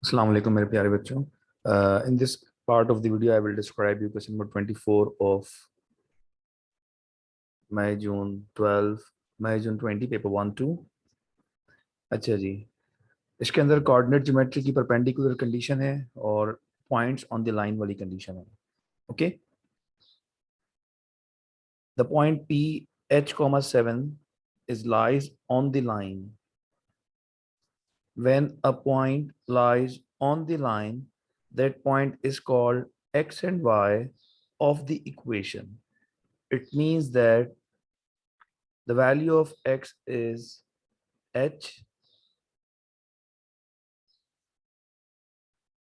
अस्सलाम वालेकुम मेरे प्यारे बच्चों। In this part of the video I will describe you question number 24 of May June 12 May June 20 paper 1-2। अच्छा जी, इसके अंदर कोऑर्डिनेट ज्योमेट्री की परपेंडिकुलर कंडीशन है और पॉइंट्स ऑन द लाइन वाली कंडीशन है। Okay, the point P H, 7 is lies on the line. When a point lies on the line, that point is called x and y of the equation. It means that the value of x is h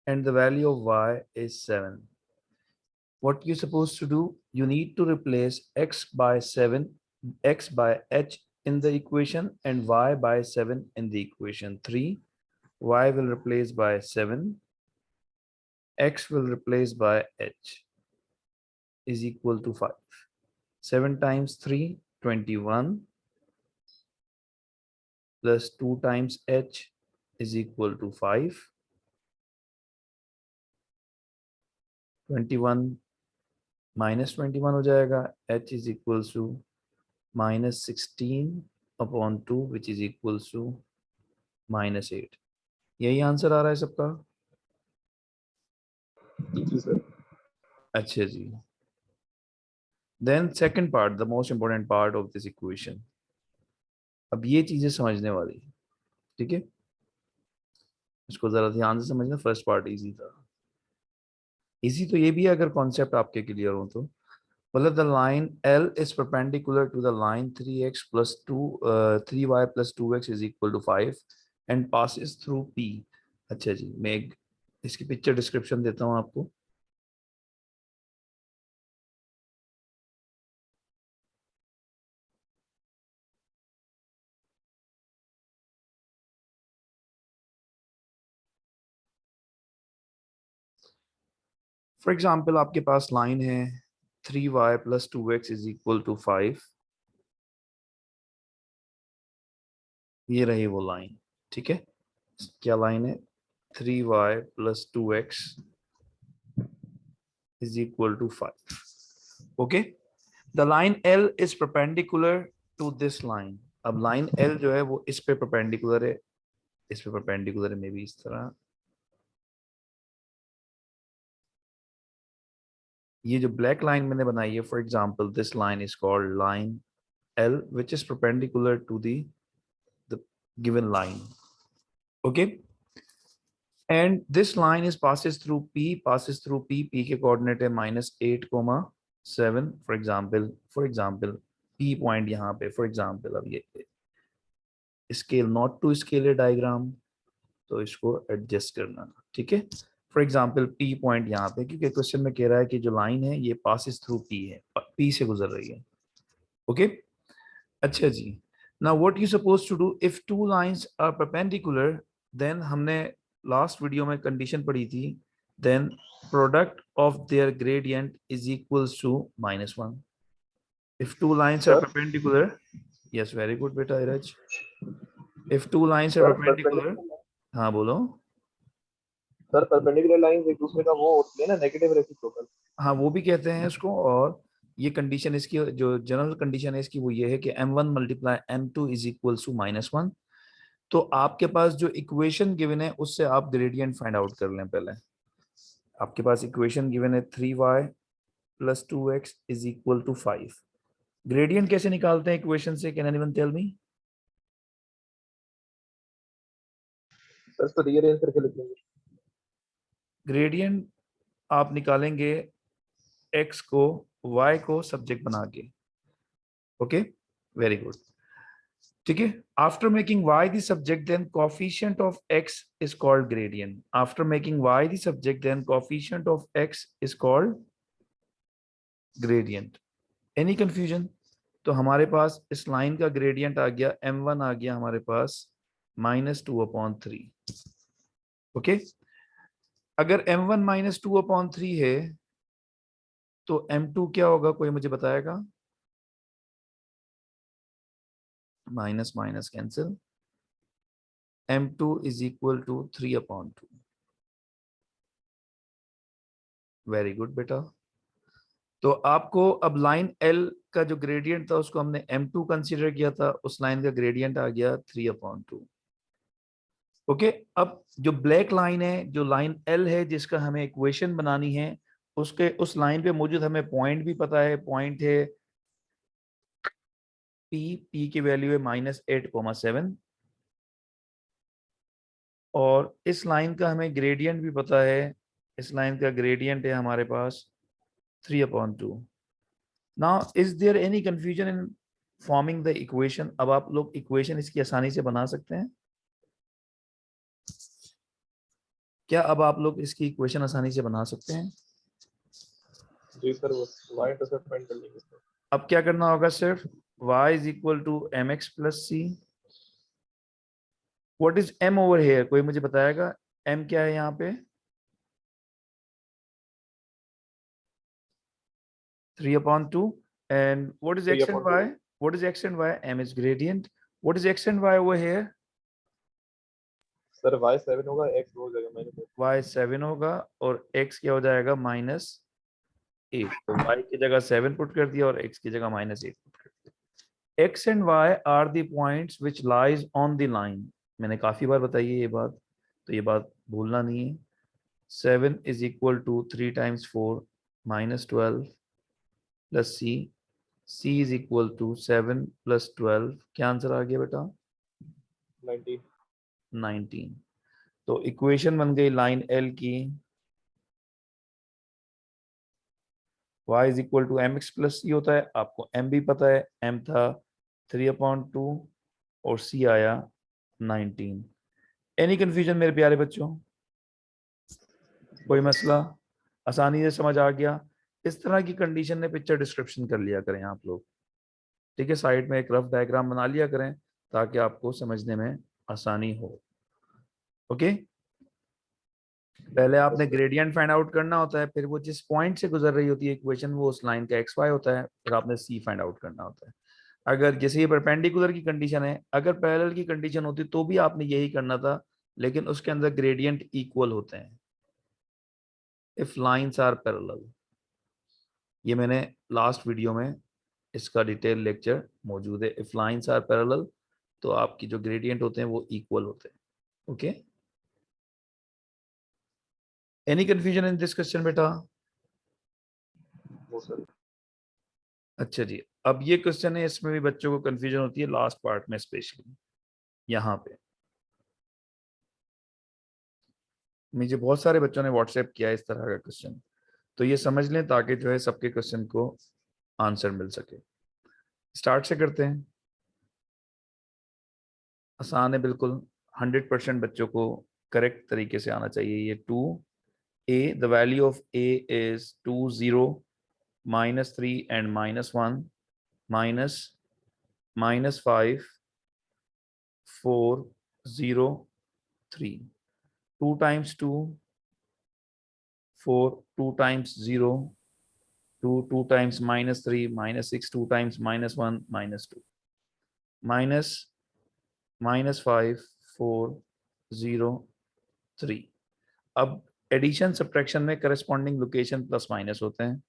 and the value of y is 7. What you're supposed to do, you need to replace x by 7, x by h in the equation and y by 7 in the equation 3. Y will replace by 7, x will replace by h is equal to 5. 7 times 3, 21, plus 2 times h is equal to 5. 21 minus 21 हो जाएगा, h is equals to minus 16 upon 2 which is equals to minus 8. यही answer आ रहा है सबका? जी sir. अच्छा जी, then second part, the most important part of this equation. अब ये चीजें समझने वाली, ठीक है, इसको जरा ध्यान से समझना। फर्स्ट पार्ट इजी था। इजी तो ये भी है अगर कॉन्सेप्ट आपके क्लियर हो तो। मतलब the line L is perpendicular to the line 3x plus 2 3y plus 2x is equal to 5 and passes through P. अच्छा जी, मैं इसकी पिक्चर डिस्क्रिप्शन देता हूँ आपको। फॉर एग्जाम्पल आपके पास लाइन है 3y plus 2x is equal to 5। ये रही वो लाइन, ठीक है। क्या लाइन है? 3y plus 2x is equal to 5. Okay, the line L is perpendicular to this line. अब लाइन L जो है वो इस पे परपेंडिकुलर है, इस पे परपेंडिकुलर है, मे बी इस तरह। ये जो ब्लैक लाइन मैंने बनाई है, for example this line is called line L which is perpendicular to the given line. Okay, and this line is passes through P के कोऑर्डिनेट है -8, 7 फॉर एग्जांपल P पॉइंट यहाँ पे, फॉर एग्जांपल अब ये scale not to scale है diagram, तो इसको adjust करना, ठीक है। फॉर एग्जांपल P पॉइंट यहाँ पे, क्योंकि क्वेश्चन में कह रहा है कि जो लाइन है ये पासिस थ्रू P है, P से गुजर रही है। ओके, अच्छा जी, now what you suppose to do if two lines are perpendicular, then हमने लास्ट वीडियो में कंडीशन पढ़ी थी, then product of their gradient is equals to -1 if two lines are sir perpendicular. Yes, very good बेटा Dheeraj. if two lines are sir perpendicular, हाँ बोलो। Sir perpendicular lines एक दूसरे का वो होती है ना, नेगेटिव रेसिप्रोकल। हाँ वो भी कहते हैं इसको। और ये कंडीशन इसकी जो जनरल कंडीशन है इसकी वो ये है कि m1 multiply m2 is equal to -1। तो आपके पास जो इक्वेशन गिवन है उससे आप ग्रेडियंट फाइंड आउट कर लें। पहले आपके पास इक्वेशन गिवन है 3y plus 2x is equal to 5। Gradient कैसे निकालते हैं इक्वेशन से? Can anyone tell me? Sir इसको रीअरेंज करके लिख लेंगे। ग्रेडियंट आप निकालेंगे x को y को सब्जेक्ट बना के। ओके, वेरी गुड, ठीक है। After making y the subject then coefficient of x is called gradient. After making y the subject then coefficient of x is called gradient. Any confusion? तो हमारे पास इस line का gradient आ गया m1 आ गया हमारे पास -2/3। Okay, अगर m1 -2/3 है तो m2 क्या होगा? कोई मुझे बताएगा? Minus minus cancel, m2 is equal to 3/2। Very good बेटा। तो आपको अब लाइन एल का जो ग्रेडियंट था उसको हमने m2 कंसीडर किया था, उस लाइन का ग्रेडियंट आ गया 3/2। ओके, अब जो ब्लैक लाइन है, जो लाइन एल है जिसका हमें इक्वेशन बनानी है, उसके उस लाइन पे मौजूद हमें पॉइंट भी पता है, पॉइंट है पी की वैल्यू है -8,7। और इस लाइन का हमें ग्रेडियंट भी पता है, इस लाइन का ग्रेडियंट है हमारे पास 3/2। Now is there any confusion in forming the equation? अब आप लोग इक्वेशन इसकी आसानी से बना सकते हैं क्या? अब आप लोग इसकी इक्वेशन आसानी से बना सकते हैं? जी सर, वो y इंटरसेप्ट फाइंड कर लेंगे सर। अब क्या करना होगा? सिर्फ y is equal to mx plus C. What is m over here? कोई मुझे बताएगा m क्या है यहाँ पे? 3/2। And what is x and 3/2 y? What is x and y? M is gradient. What is x and y over here? Sir y 7 होगा, x हो जाएगा -8। y 7 होगा और x क्या हो जाएगा? -8। तो y की जगह 7 पुट कर दिया और x की जगह -8 पुट कर दिया। x and y are the points which lies on the line। मैंने काफी बार बताई है ये बात, तो ये बात भूलना नहीं है। 7 is equal to 3 times 4 -12 plus c is equal to 7 plus 12। क्या आंसर आ गया बेटा? 19। 19। तो इक्वेशन बन गई लाइन एल की y is equal to m x plus c होता है, आपको m भी पता है, m था 3/2 और c आया 19। एनी कंफ्यूजन मेरे प्यारे बच्चों? कोई मसला? आसानी से समझ आ गया? इस तरह की कंडीशन में पिक्चर डिस्क्रिप्शन कर लिया करें आप लोग, ठीक है? साइड में एक रफ डायग्राम बना लिया करें ताकि आपको समझने में आसानी हो। ओके, पहले आपने ग्रेडियंट फाइंड आउट करना होता है, फिर वो जिस पॉइंट से गुजर रही होती है इक्वेशन वो उस लाइन का एक्स वाई होता है, फिर आपने सी फाइंड आउट करना होता है। अगर जैसे ये परपेंडिकुलर की कंडीशन है, अगर पैरेलल की कंडीशन होती तो भी आपने यही करना था, लेकिन उसके अंदर ग्रेडियंट इक्वल होते हैं इफ लाइंस आर पैरेलल। ये मैंने लास्ट वीडियो में इसका डिटेल लेक्चर मौजूद है। इफ लाइंस आर पैरेलल तो आपकी जो ग्रेडियंट होते हैं वो इक्वल होते हैं। Okay, any confusion in this question बेटा? वो सर अच्छा जी, अब ये क्वेश्चन है, इसमें भी बच्चों को कंफ्यूजन होती है लास्ट पार्ट में, स्पेशली यहाँ पे। मुझे बहुत सारे बच्चों ने व्हाट्सएप किया इस तरह का क्वेश्चन, तो ये समझ लें ताकि जो है सबके क्वेश्चन को आंसर मिल सके। स्टार्ट से करते हैं, आसान है बिल्कुल, 100% बच्चों को करेक्ट तरीके से आना चाहिए। ये 2a, the value of a is 2 0 -3 and -1 minus -5 4 0 3। 2 times 2 4, 2 times 0 2, 2 times -3 -6, 2 times -1 -2 minus -5 4 0 3। अब एडिशन सब्ट्रैक्शन में करस्पॉन्डिंग लोकेशन प्लस माइनस होते हैं।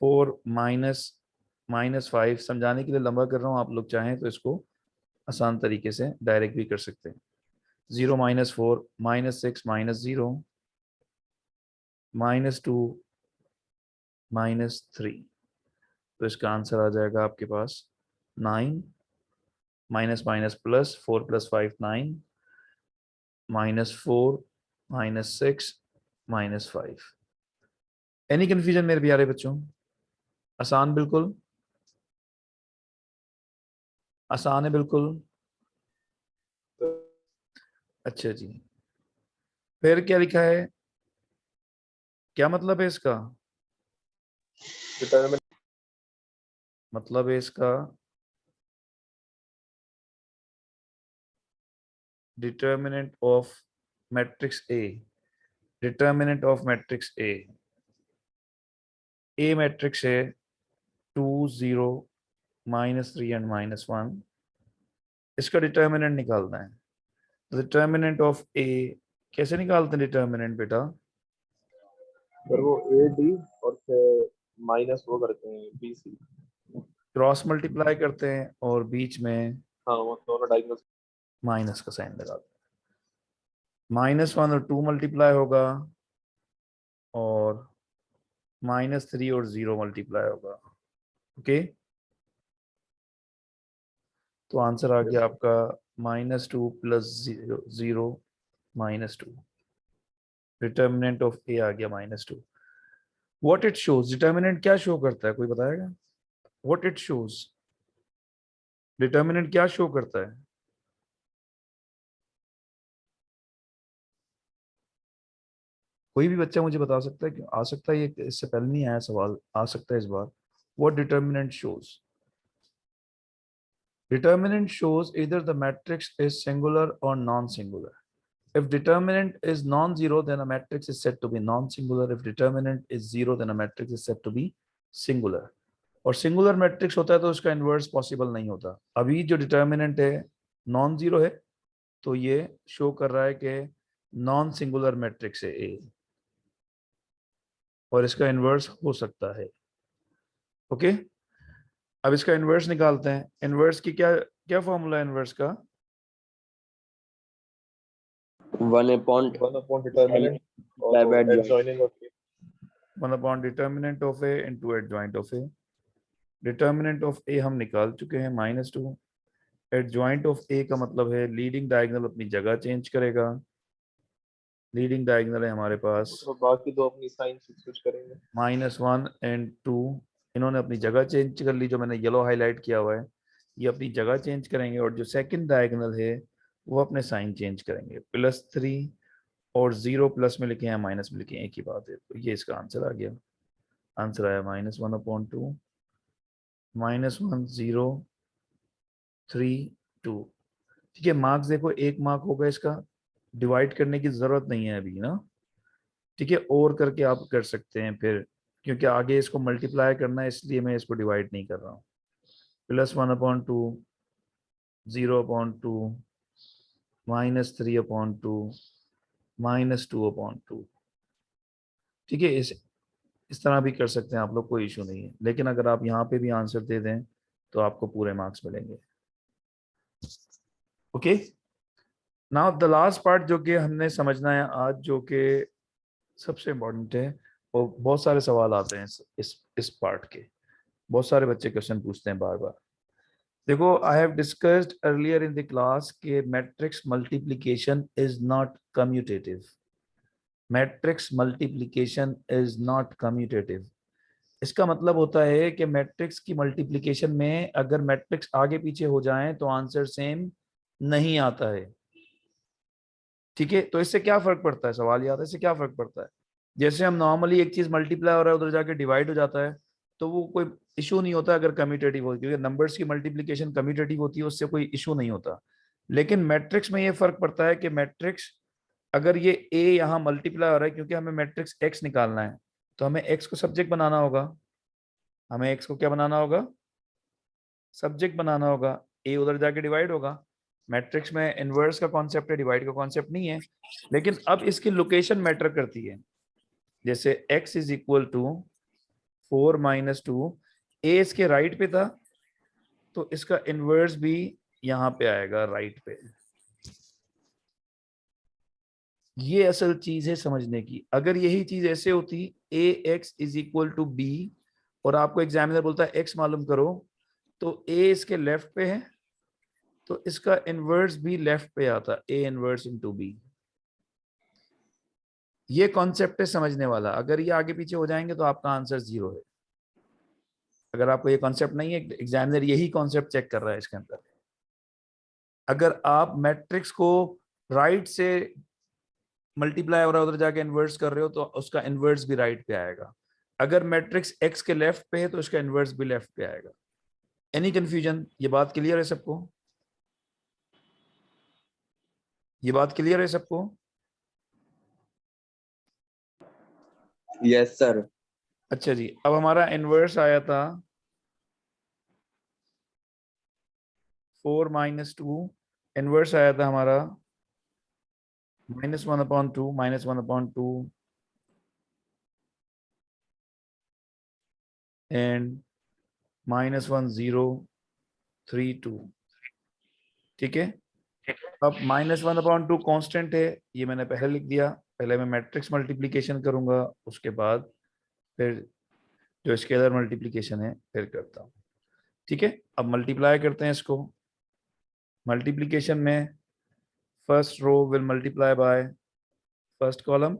4 -5 समझाने के लिए लंबा कर रहा हूँ, आप लोग चाहें तो इसको आसान तरीके से डायरेक्ट भी कर सकते हैं। 0 -4 -6 -0 -2 -3। तो इसका आंसर आ जाएगा आपके पास 9 minus minus plus 4 + 5 9 -4 -6 -5। Any confusion मेरे प्यारे बच्चों? आसान बिल्कुल, आसान है बिल्कुल। अच्छा जी, फिर क्या लिखा है? क्या मतलब है इसका? डिटरमिनेंट मतलब है इसका determinant of matrix A. Determinant of matrix A matrix है 2 0 -3 एंड -1। इसका डिटर्मिनेंट डिटर्मिनेंट ऑफ ए कैसे निकालते हैं डिटर्मिनेंट बेटा? सर वो ए डी और फिर माइनस वो करते हैं बी सी। क्रॉस मल्टीप्लाई करते हैं और बीच में हाँ वो दोनों डायगोनल। माइनस का साइन लगाते हैं। -1 और 2 मल्टीप्लाई होगा और -3 और 0 मल्टीप्लाई होगा। ओके, तो आंसर आ गया आपका -2 + 0 -2। डिटर्मिनेंट ऑफ ए आ गया -2। व्हाट इट शोज, डिटर्मिनेंट क्या शो करता है, कोई बताएगा? व्हाट इट शोज, डिटर्मिनेंट क्या शो करता है? कोई भी बच्चा मुझे बता सकता है कि आ सकता है, ये इससे पहले नहीं आया सवाल, आ सकता है इस बार। What determinant shows? Determinant shows either the matrix is singular or non-singular. If determinant is non-zero, then a matrix is said to be non-singular. If determinant is zero, then a matrix is said to be singular. और singular matrix होता है तो उसका inverse possible नहीं होता। अभी जो determinant है नॉन जीरो है, तो ये शो कर रहा है कि नॉन सिंगुलर मैट्रिक्स है ए, और इसका इन्वर्स हो सकता है। ओके, अब इसका इन्वर्स निकालते हैं। इन्वर्स की क्या क्या फॉर्मूला है इन्वर्स का? 1/L 1 upon determinant और divided by adjoint. adjoining of A। 1/determinant of a into adjoint of a। Determinant of A हम निकाल चुके हैं -2। एडजॉइंट ऑफ ए का मतलब है लीडिंग डायगोनल अपनी जगह चेंज करेगा। लीडिंग डायगोनल है हमारे पास तो बाकी दो अपनी साइन स्विच करेंगे। -1 और 2, इन्होंने अपनी जगह चेंज कर ली, जो मैंने येलो हाईलाइट किया हुआ है ये अपनी जगह चेंज करेंगे, और जो सेकंड डायगोनल है वो अपने साइन चेंज करेंगे। +3 और 0 प्लस में लिखे हैं माइनस में लिखे हैं, एक ही बात है। तो ये इसका आंसर आ गया। आंसर आया -1/2 -1 0 3 2। ठीक है, मार्क्स देखो 1 मार्क होगा इसका, डिवाइड करने की जरूरत नहीं है अभी ना। ठीक है, और करके आप कर सकते हैं फिर, क्योंकि आगे इसको मल्टीप्लाई करना है इसलिए मैं इसको डिवाइड नहीं कर रहा हूँ। +1/2 0/2 -3/2 -2/2। ठीक है, इस तरह भी कर सकते हैं आप लोग, कोई इशू नहीं है। लेकिन अगर आप यहाँ पे भी आंसर दे दें तो आपको पूरे मार्क्स मिलेंगे। Okay, now the last part जो कि हमने समझना है आज, जो कि सबसे इम्पोर्टेंट है, और बहुत सारे सवाल आते हैं इस पार्ट के। बहुत सारे बच्चे क्वेश्चन पूछते हैं बार बार। देखो, I have discussed earlier in the class के matrix multiplication is not commutative. Matrix multiplication is not commutative. इसका मतलब होता है कि मैट्रिक्स की मल्टीप्लिकेशन में अगर मैट्रिक्स आगे पीछे हो जाएं तो आंसर सेम नहीं आता है। ठीक है, तो इससे क्या फर्क पड़ता है, सवाल ये आता है इससे क्या फर्क पड़ता है। जैसे हम नॉर्मली एक चीज मल्टीप्लाई हो रहा है उधर जाके डिवाइड हो जाता है, तो वो कोई इशू नहीं होता अगर कम्यूटेटिव हो, क्योंकि नंबर्स की मल्टीप्लिकेशन कम्यूटेटिव होती है, उससे कोई इशू नहीं होता। लेकिन मैट्रिक्स में ये फर्क पड़ता है कि मैट्रिक्स, अगर ये ए यहाँ मल्टीप्लाई हो रहा है, क्योंकि हमें मैट्रिक्स एक्स निकालना है, तो हमें एक्स को सब्जेक्ट बनाना होगा। हमें एक्स को क्या बनाना होगा? सब्जेक्ट बनाना होगा। ए उधर जाके डिवाइड होगा। मैट्रिक्स में इनवर्स का कॉन्सेप्ट है, डिवाइड का कॉन्सेप्ट नहीं है। लेकिन अब इसकी लोकेशन मैटर करती है। जैसे x इज इक्वल टू 4 - 2, ए इसके राइट पे था, तो इसका इनवर्स भी यहां पे आएगा राइट पे। ये असल चीज है समझने की। अगर यही चीज ऐसे होती, A x is equal to B, और आपको एग्जामिनर बोलता है एक्स मालूम करो, तो ए इसके लेफ्ट पे है, तो इसका इनवर्स भी लेफ्ट पे आता, ए इनवर्स इनटू बी। ये कॉन्सेप्ट है समझने वाला। अगर ये आगे पीछे हो जाएंगे तो आपका आंसर 0 है। अगर आपको ये कॉन्सेप्ट नहीं है, एग्जामिनर यही कॉन्सेप्ट चेक कर रहा है इसके अंदर। अगर आप मैट्रिक्स को राइट से मल्टीप्लाई हो रहा है उधर जाके इन्वर्स कर रहे हो, तो उसका इन्वर्स भी राइट पे आएगा। अगर मैट्रिक्स एक्स के लेफ्ट पे है तो उसका इन्वर्स भी लेफ्ट पे आएगा। Any confusion? ये बात क्लियर है सबको? ये बात क्लियर है सबको? Yes, sir. अच्छा जी, अब हमारा इन्वर्स आया था 4 - 2, इन्वर्स आया था हमारा -1/2 -1/2 एंड -1 0 3 2। ठीक है, अब -1/2 कांस्टेंट है, ये मैंने पहले लिख दिया। पहले मैं मैट्रिक्स मल्टीप्लिकेशन करूंगा, उसके बाद फिर जो स्केलर मल्टीप्लिकेशन है फिर करता हूँ। ठीक है, अब मल्टीप्लाई करते हैं इसको। मल्टीप्लिकेशन में first row will multiply by first column,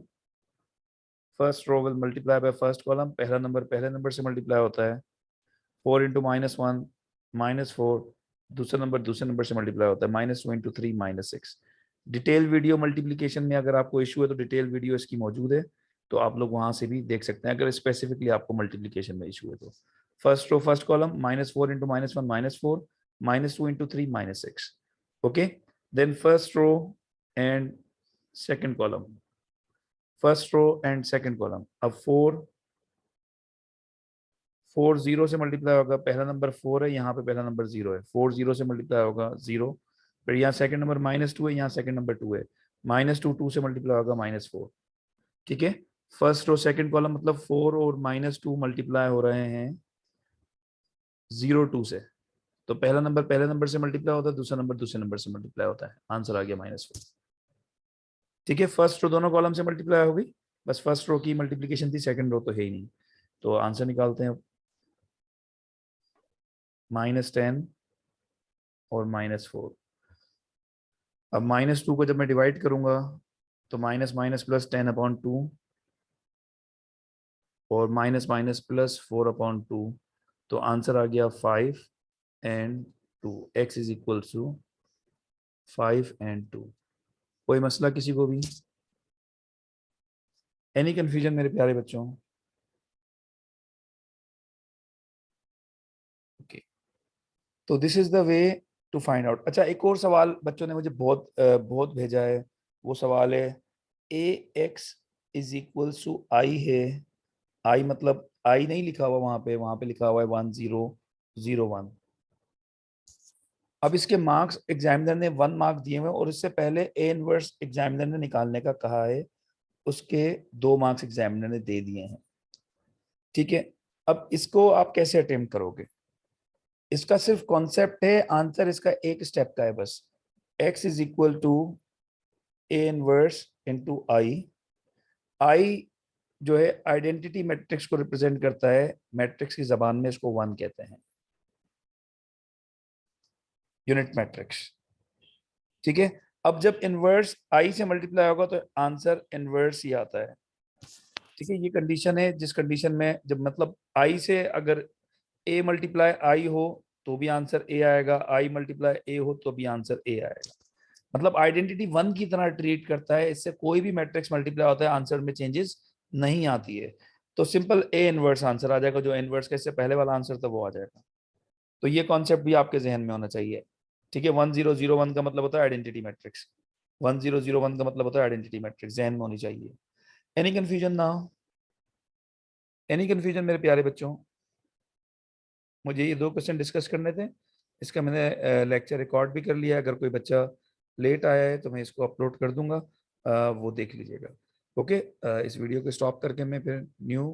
first row will multiply by first column. पहला नंबर पहले नंबर से मल्टीप्लाई होता है। 4 इंटू -1 -4, दूसरा नंबर दूसरे नंबर से मल्टीप्लाई होता है। -2 इंटू 3 -6। डिटेल वीडियो मल्टीप्लिकेशन में अगर आपको इशू है तो डिटेल वीडियो इसकी मौजूद है, तो आप लोग वहां से भी देख सकते हैं अगर स्पेसिफिकली आपको मल्टीप्लिकेशन में इशू है तो। First row first column, -4 into -1 -4, -2 into 3 -6। Okay, then first row and second column, first row and second column. अब 4 0 से मल्टीप्लाई होगा, पहला नंबर 4 है, यहाँ पे पहला नंबर 0 है। 4 0 से मल्टीप्लाई होगा 0, फिर यहाँ सेकंड नंबर -2 है, यहाँ सेकंड नंबर 2 है। -2 2 से मल्टीप्लाई होगा -4। ठीक है, फर्स्ट रो सेकंड कॉलम, मतलब 4 और -2 मल्टीप्लाई हो रहे हैं 0 2 से, तो पहला नंबर पहले नंबर से मल्टीप्लाई होता है, दूसरा नंबर दूसरे नंबर से मल्टीप्लाई होता है। आंसर आ गया -4। ठीक है, फर्स्ट रो दोनों कॉलम से मल्टीप्लाई हो गई, बस फर्स्ट रो की मल्टीप्लीकेशन थी, सेकंड रो तो है ही नहीं। तो आंसर निकालते हैं, -10 और -4। अब -2 को जब मैं डिवाइड करूंगा तो माइनस माइनस प्लस 10/2 और माइनस माइनस प्लस 4/2, तो आंसर आ गया 5 and 2। x is equal to 5 and 2। कोई मसला किसी को भी? एनी कंफ्यूजन मेरे प्यारे बच्चों? ओके, तो this is the way to find out. अच्छा, एक और सवाल बच्चों ने मुझे बहुत भेजा है, वो सवाल है ax इज इक्वल टू आई है, आई मतलब आई नहीं लिखा हुआ वहां पे लिखा हुआ है 1001। अब इसके मार्क्स एग्जामिनर ने 1 मार्क दिए हुए और इससे पहले ए इनवर्स एग्जामिनर ने निकालने का कहा है, उसके 2 मार्क्स एग्जामिनर ने दे दिए हैं। ठीक है, अब इसको आप कैसे अटेम्प्ट करोगे? इसका सिर्फ कॉन्सेप्ट है, आंसर इसका एक स्टेप का है बस। x is equal to A inverse into I. I जो है आइडेंटिटी मैट्रिक्स को रिप्रेजेंट करता है, मैट्रिक्स की जबान में इसको 1 कहते हैं, यूनिट मैट्रिक्स। ठीक है, अब जब इनवर्स आई से मल्टीप्लाई होगा तो आंसर इनवर्स ही आता है। ठीक है, ये कंडीशन है, जिस कंडीशन में जब मतलब आई से अगर ए मल्टीप्लाई आई हो तो भी आंसर ए आएगा, आई मल्टीप्लाई ए हो तो भी आंसर ए आएगा। मतलब आइडेंटिटी 1 की तरह ट्रीट करता है, इससे कोई भी मैट्रिक्स मल्टीप्लाई होता है आंसर में चेंजेस नहीं आती है। तो सिंपल ए इनवर्स आंसर आ जाएगा, जो इनवर्स का इससे पहले वाला आंसर था वो आ जाएगा। तो ये कॉन्सेप्ट भी आपके जहन में होना चाहिए। ठीक है, 1001 का मतलब होता है आइडेंटिटी मैट्रिक्स, 1001 का मतलब होता है आइडेंटिटी मैट्रिक्स, जहन में होनी चाहिए। एनी कंफ्यूजन ना? एनी कंफ्यूजन मेरे प्यारे बच्चों? मुझे ये 2 क्वेश्चन डिस्कस करने थे, इसका मैंने लेक्चर रिकॉर्ड भी कर लिया है। अगर कोई बच्चा लेट आया है तो मैं इसको अपलोड कर दूंगा, वो देख लीजिएगा। ओके, इस वीडियो को स्टॉप करके मैं फिर न्यू